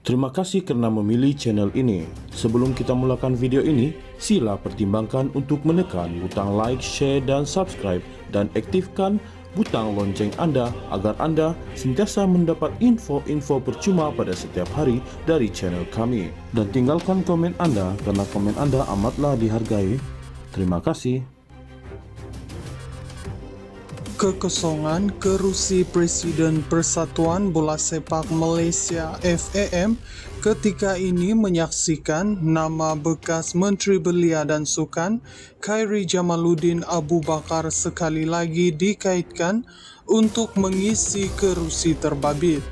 Terima kasih karena memilih channel ini. Sebelum kita mulakan video ini, sila pertimbangkan untuk menekan butang like, share, dan subscribe, dan aktifkan butang lonceng Anda agar Anda sentiasa mendapat info-info percuma pada setiap hari dari channel kami. Dan tinggalkan komen Anda karena komen Anda amatlah dihargai. Terima kasih. Kekosongan kerusi Presiden Persatuan Bola Sepak Malaysia (FAM) ketika ini menyaksikan nama bekas Menteri Belia dan Sukan Khairy Jamaluddin Abu Bakar sekali lagi dikaitkan untuk mengisi kerusi terbabit.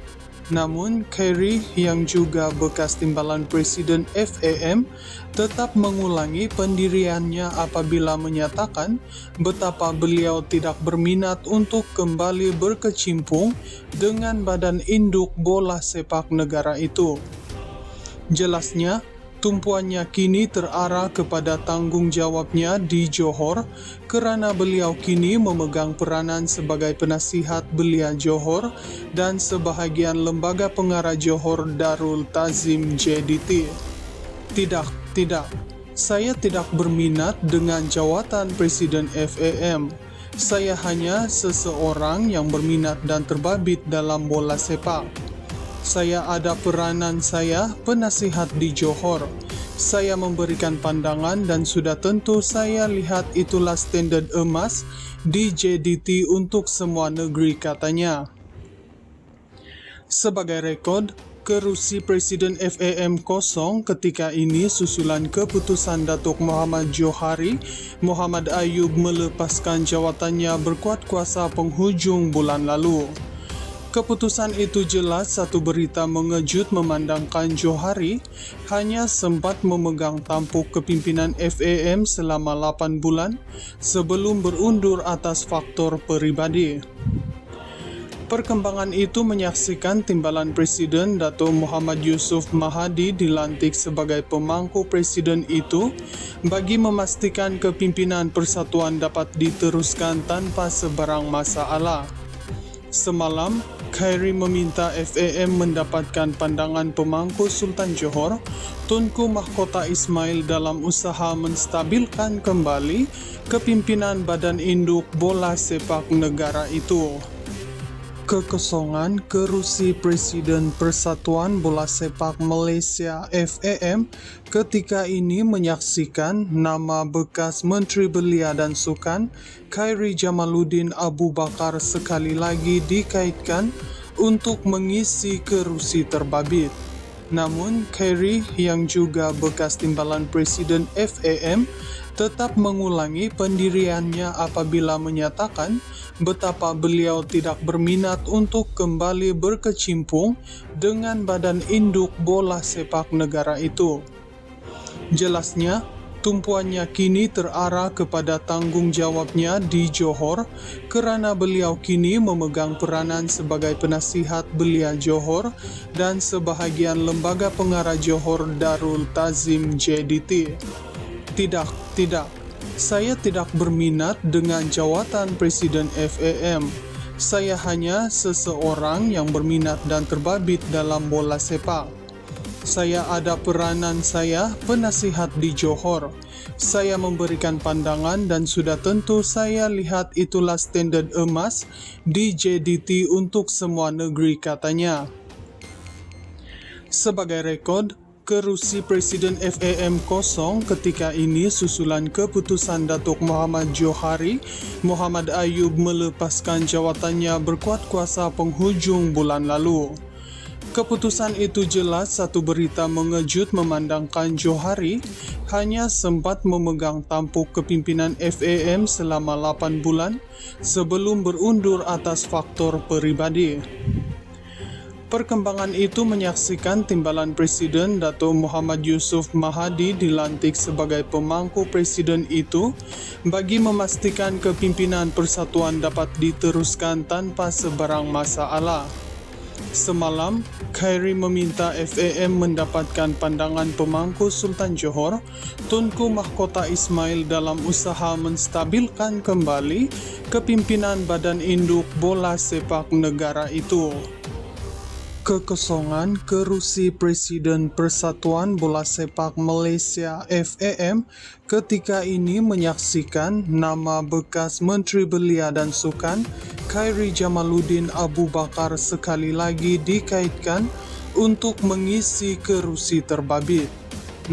Namun, Khairy yang juga bekas timbalan Presiden FAM tetap mengulangi pendiriannya apabila menyatakan betapa beliau tidak berminat untuk kembali berkecimpung dengan badan induk bola sepak negara itu. Jelasnya, tumpuannya kini terarah kepada tanggung jawabnya di Johor kerana beliau kini memegang peranan sebagai penasihat Belia Johor dan sebahagian lembaga pengarah Johor Darul Ta'zim JDT. Tidak, saya tidak berminat dengan jawatan Presiden FAM. Saya hanya seseorang yang berminat dan terbabit dalam bola sepak. Saya ada peranan saya penasihat di Johor. Saya memberikan pandangan dan sudah tentu saya lihat itulah standard emas di JDT untuk semua negeri, katanya. Sebagai rekod, kerusi Presiden FAM kosong ketika ini susulan keputusan Datuk Muhammad Johari Muhammad Ayub melepaskan jawatannya berkuat kuasa penghujung bulan lalu. Keputusan itu jelas satu berita mengejut memandangkan Johari hanya sempat memegang tampuk kepimpinan FAM selama 8 bulan sebelum berundur atas faktor peribadi. Perkembangan itu menyaksikan timbalan Presiden Datuk Muhammad Yusof Mahathir dilantik sebagai pemangku Presiden itu bagi memastikan kepimpinan persatuan dapat diteruskan tanpa sebarang masalah. Semalam, Khairy meminta FAM mendapatkan pandangan pemangku Sultan Johor, Tunku Mahkota Ismail dalam usaha menstabilkan kembali kepimpinan badan induk bola sepak negara itu. Kekosongan kerusi Presiden Persatuan Bola Sepak Malaysia (FAM) ketika ini menyaksikan nama bekas Menteri Belia dan Sukan Khairy Jamaluddin Abu Bakar sekali lagi dikaitkan untuk mengisi kerusi terbabit. Namun, Khairy yang juga bekas timbalan Presiden FAM tetap mengulangi pendiriannya apabila menyatakan betapa beliau tidak berminat untuk kembali berkecimpung dengan badan induk bola sepak negara itu. Jelasnya, tumpuannya kini terarah kepada tanggung jawabnya di Johor kerana beliau kini memegang peranan sebagai penasihat Belia Johor dan sebahagian lembaga pengarah Johor Darul Ta'zim JDT. Tidak, saya tidak berminat dengan jawatan Presiden FAM. Saya hanya seseorang yang berminat dan terbabit dalam bola sepak. Saya ada peranan saya penasihat di Johor. Saya memberikan pandangan dan sudah tentu saya lihat itulah standard emas di JDT untuk semua negeri, katanya. Sebagai rekod, kerusi Presiden FAM kosong ketika ini susulan keputusan Datuk Muhammad Johari Muhammad Ayub melepaskan jawatannya berkuat kuasa penghujung bulan lalu. Keputusan itu jelas satu berita mengejut memandangkan Johari hanya sempat memegang tampuk kepimpinan FAM selama 8 bulan sebelum berundur atas faktor peribadi. Perkembangan itu menyaksikan timbalan Presiden Datuk Muhammad Yusof Mahathir dilantik sebagai pemangku Presiden itu bagi memastikan kepimpinan persatuan dapat diteruskan tanpa sebarang masalah. Semalam, Khairy meminta FAM mendapatkan pandangan pemangku Sultan Johor, Tunku Mahkota Ismail dalam usaha menstabilkan kembali kepimpinan badan induk bola sepak negara itu. Kekosongan kerusi Presiden Persatuan Bola Sepak Malaysia (FAM) ketika ini menyaksikan nama bekas Menteri Belia dan Sukan Khairy Jamaluddin Abu Bakar sekali lagi dikaitkan untuk mengisi kerusi terbabit.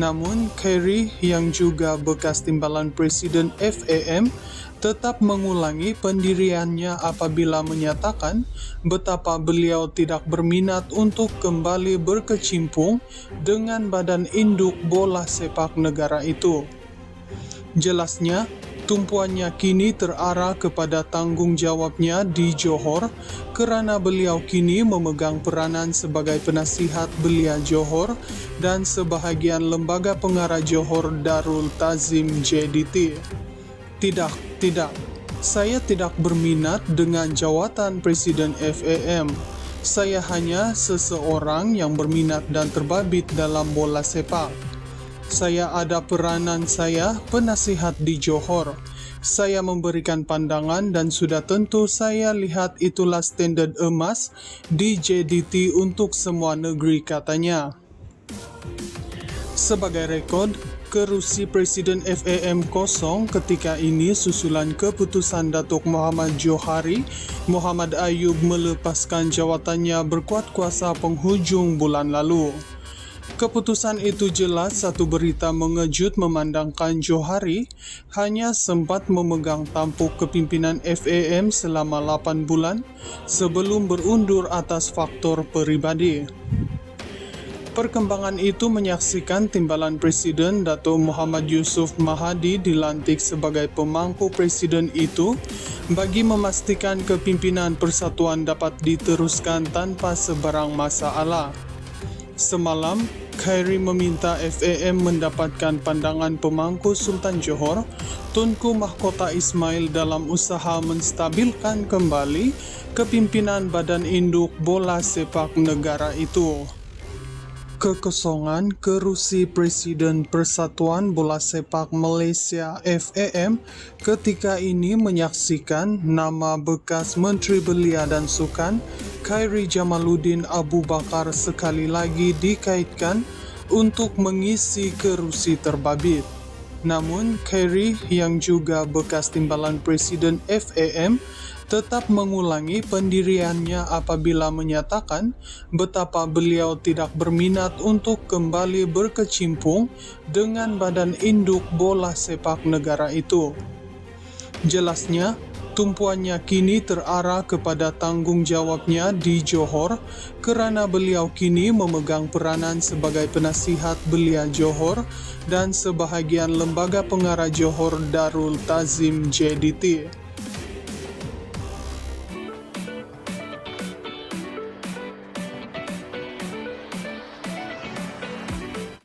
Namun, Khairy yang juga bekas timbalan Presiden FAM tetap mengulangi pendiriannya apabila menyatakan betapa beliau tidak berminat untuk kembali berkecimpung dengan badan induk bola sepak negara itu. Jelasnya, tumpuannya kini terarah kepada tanggung jawabnya di Johor kerana beliau kini memegang peranan sebagai penasihat belia Johor dan sebahagian lembaga pengarah Johor Darul Ta'zim JDT. Tidak, saya tidak berminat dengan jawatan Presiden FAM. Saya hanya seseorang yang berminat dan terbabit dalam bola sepak. Saya ada peranan saya penasihat di Johor. Saya memberikan pandangan dan sudah tentu saya lihat itulah standard emas di JDT untuk semua negeri, katanya. Sebagai rekod, kerusi Presiden FAM kosong ketika ini susulan keputusan Datuk Muhammad Johari Muhammad Ayub melepaskan jawatannya berkuat kuasa penghujung bulan lalu. Keputusan itu jelas satu berita mengejut memandangkan Johari hanya sempat memegang tampuk kepimpinan FAM selama 8 bulan sebelum berundur atas faktor peribadi. Perkembangan itu menyaksikan timbalan Presiden Datuk Muhammad Yusof Mahathir dilantik sebagai pemangku Presiden itu bagi memastikan kepimpinan persatuan dapat diteruskan tanpa sebarang masalah. Semalam, Khairy meminta FAM mendapatkan pandangan pemangku Sultan Johor, Tunku Mahkota Ismail dalam usaha menstabilkan kembali kepimpinan badan induk bola sepak negara itu. Kekosongan kerusi Presiden Persatuan Bola Sepak Malaysia (FAM) ketika ini menyaksikan nama bekas Menteri Belia dan Sukan Khairy Jamaluddin Abu Bakar sekali lagi dikaitkan untuk mengisi kerusi terbabit. Namun, Khairy yang juga bekas timbalan Presiden FAM tetap mengulangi pendiriannya apabila menyatakan betapa beliau tidak berminat untuk kembali berkecimpung dengan badan induk bola sepak negara itu. Jelasnya, tumpuannya kini terarah kepada tanggung jawabnya di Johor kerana beliau kini memegang peranan sebagai penasihat belia Johor dan sebahagian lembaga pengarah Johor Darul Ta'zim JDT.